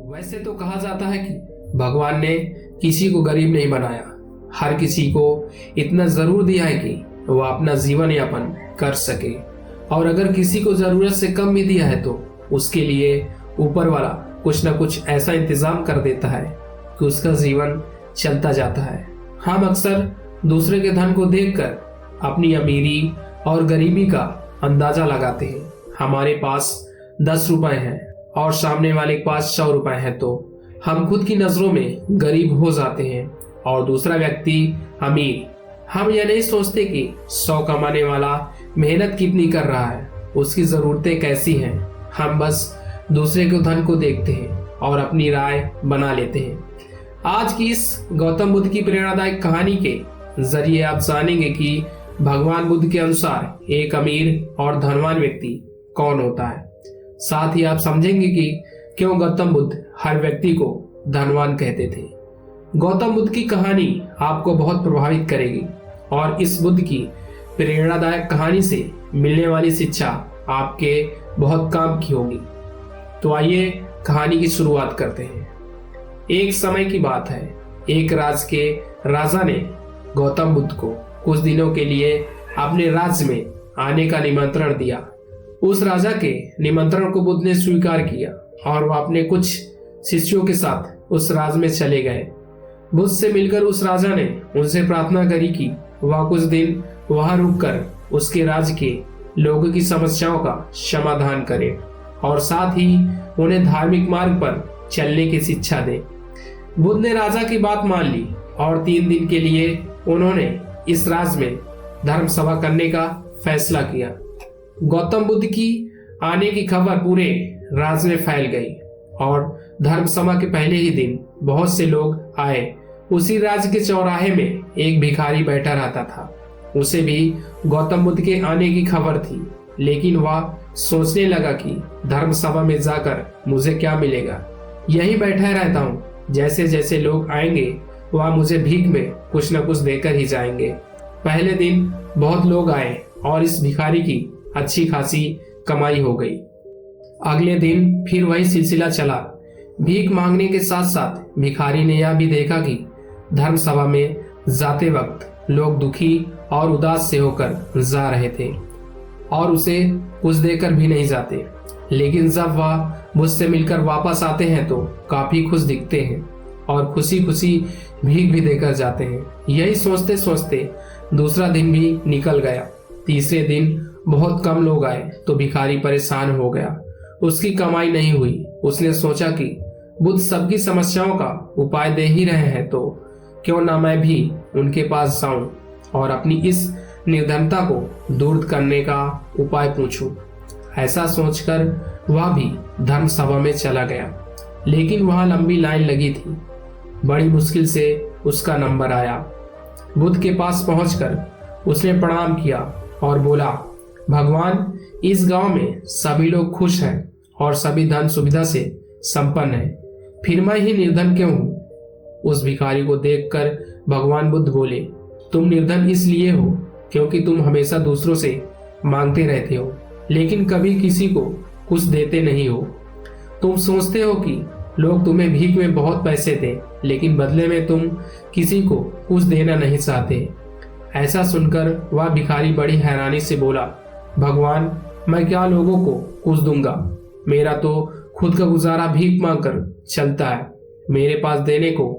वैसे तो कहा जाता है कि भगवान ने किसी को गरीब नहीं बनाया, हर किसी को इतना जरूर दिया है कि वह अपना जीवन यापन कर सके। और अगर किसी को जरूरत से कम भी दिया है तो उसके लिए ऊपर वाला कुछ ना कुछ ऐसा इंतजाम कर देता है कि उसका जीवन चलता जाता है। हम अक्सर दूसरे के धन को देखकर अपनी अमीरी और गरीबी का अंदाजा लगाते हैं। हमारे पास 10 रुपए हैं और सामने वाले के पास 100 रुपए हैं तो हम खुद की नजरों में गरीब हो जाते हैं और दूसरा व्यक्ति अमीर। हम यह नहीं सोचते कि 100 कमाने वाला मेहनत कितनी कर रहा है, उसकी जरूरतें कैसी हैं। हम बस दूसरे के धन को देखते हैं और अपनी राय बना लेते हैं। आज की इस गौतम बुद्ध की प्रेरणादायक कहानी के जरिए आप जानेंगे कि भगवान बुद्ध के अनुसार एक अमीर और धनवान व्यक्ति कौन होता है। साथ ही आप समझेंगे कि क्यों गौतम बुद्ध हर व्यक्ति को धनवान कहते थे। गौतम बुद्ध की कहानी आपको बहुत प्रभावित करेगी और इस बुद्ध की प्रेरणादायक कहानी से मिलने वाली शिक्षा आपके बहुत काम की होगी। तो आइए कहानी की शुरुआत करते हैं। एक समय की बात है, एक राज के राजा ने गौतम बुद्ध को कुछ दिनों के लिए अपने राज्य में आने का निमंत्रण दिया। उस राजा के निमंत्रण को बुद्ध ने स्वीकार किया और वह अपने कुछ शिष्यों के साथ उस राज में चले गए। बुद्ध से मिलकर उस राजा ने उनसे प्रार्थना करी कि वह कुछ दिन वहां रुककर उसके राज्य के लोगों की समस्याओं का समाधान करे और साथ ही उन्हें धार्मिक मार्ग पर चलने की शिक्षा दे। बुद्ध ने राजा की बात मान ली और 3 दिन के लिए उन्होंने इस राज्य में धर्म सभा करने का फैसला किया। गौतम बुद्ध की आने की खबर पूरे राज्य में फैल गई और धर्म सभा के पहले ही दिन बहुत से लोग आए। उसी राज्य के चौराहे में एक भिखारी बैठा रहता था। उसे भी गौतम बुद्ध के आने की खबर थी, लेकिन वह सोचने लगा कि धर्म सभा में जाकर मुझे क्या मिलेगा, यही बैठा रहता हूँ, जैसे जैसे लोग आएंगे वह मुझे भीख में कुछ न कुछ देकर ही जाएंगे। पहले दिन बहुत लोग आए और इस भिखारी की अच्छी खासी कमाई हो गई। अगले दिन फिर वही सिलसिला चला। भीख मांगने के साथ साथ भिखारी ने यह भी देखा कि धर्म सभा में जाते वक्त लोग दुखी और उदास से होकर जा रहे थे और उसे कुछ देकर भी नहीं जाते, लेकिन जब वह मुझसे मिलकर वापस आते हैं तो काफी खुश दिखते हैं और खुशी खुशी भीख भी देकर जाते हैं। यही सोचते सोचते दूसरा दिन भी निकल गया। तीसरे दिन बहुत कम लोग आए तो भिखारी परेशान हो गया। उसकी कमाई नहीं हुई। उसने सोचा कि बुद्ध सबकी समस्याओं का उपाय दे ही रहे हैं तो क्यों ना मैं भी उनके पास जाऊं और अपनी इस निर्धनता को दूर करने का उपाय पूछूं। ऐसा सोचकर वह भी धर्म सभा में चला गया, लेकिन वहां लंबी लाइन लगी थी। बड़ी मुश्किल से उसका नंबर आया। बुद्ध के पास पहुंचकर उसने प्रणाम किया और बोला, भगवान, इस गांव में सभी लोग खुश हैं और सभी धन सुविधा से संपन्न हैं, फिर मैं ही निर्धन क्यों हूं? उस भिखारी को देखकर भगवान बुद्ध बोले, तुम निर्धन इसलिए हो क्योंकि तुम हमेशा दूसरों से मांगते रहते हो, लेकिन कभी किसी को कुछ देते नहीं हो। तुम सोचते हो कि लोग तुम्हें भीख में बहुत पैसे दें, लेकिन बदले में तुम किसी को कुछ देना नहीं चाहते। ऐसा सुनकर वह भिखारी बड़ी हैरानी से बोला, भगवान, मैं क्या लोगों को कुछ दूंगा? मेरा तो खुद का गुजारा भीख मांगकर चलता है, मेरे पास देने को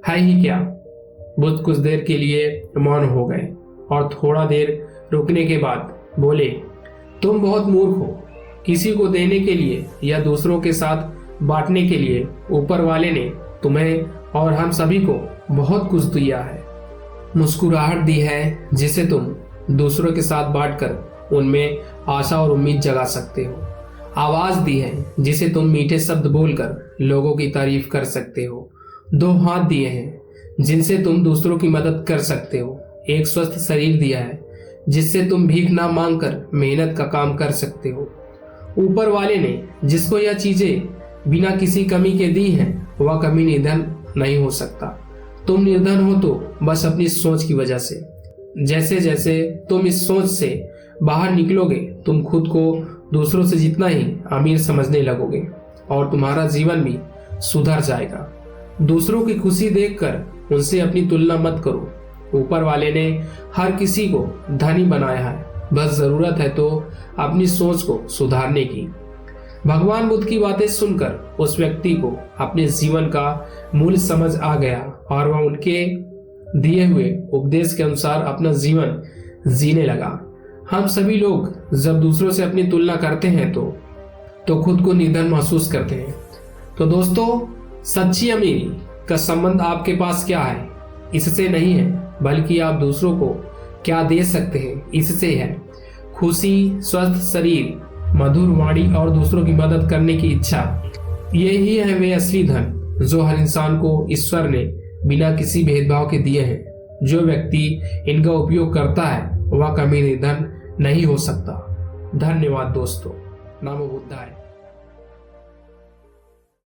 है ही क्या? बुद्ध कुछ देर के लिए मौन हो गए और थोड़ा देर रुकने के बाद बोले, तुम बहुत मूर्ख हो। किसी को देने के लिए या दूसरों के साथ बांटने के लिए ऊपर वाले ने तुम्हें और हम सभी को बहुत कुछ दिया है। मुस्कुराहट दी है जिसे तुम दूसरों के साथ बांटकर उनमें आशा और उम्मीद जगा सकते हो। आवाज दी है जिसे तुम मीठे शब्द बोलकर लोगों की तारीफ कर सकते हो। 2 हाथ दिए हैं जिनसे तुम दूसरों की मदद कर सकते हो। एक स्वस्थ शरीर दिया है जिससे तुम भीख ना मांगकर मेहनत का काम कर सकते हो। ऊपर वाले ने जिसको यह चीजें बिना किसी कमी के दी हैं, वह कभी निर्धन नहीं हो सकता। तुम निर्धन हो तो बस अपनी सोच की वजह से। जैसे जैसे तुम इस सोच से बाहर निकलोगे, तुम खुद को दूसरों से जितना ही अमीर समझने लगोगे और तुम्हारा जीवन भी सुधर जाएगा। दूसरों की खुशी देखकर उनसे अपनी तुलना मत करो। ऊपर वाले ने हर किसी को धनी बनाया है, बस जरूरत है तो अपनी सोच को सुधारने की। भगवान बुद्ध की बातें सुनकर उस व्यक्ति को अपने जीवन का मूल्य समझ आ गया और वह उनके दिए हुए उपदेश के अनुसार अपना जीवन जीने लगा। हम सभी लोग जब दूसरों से अपनी तुलना करते हैं तो खुद को निर्धन महसूस करते हैं। तो दोस्तों, सच्ची अमीरी का संबंध आपके पास क्या है, इससे नहीं है, बल्कि आप दूसरों को क्या दे सकते हैं, इससे है। खुशी, स्वस्थ शरीर, मधुर वाणी और दूसरों की मदद करने की इच्छा, ये ही है वे असली धन जो हर इंसान को ईश्वर ने बिना किसी भेदभाव के दिए हैं। जो व्यक्ति इनका उपयोग करता है वह कभी निर्धन नहीं हो सकता। धन्यवाद दोस्तों। नमो बुद्धाय।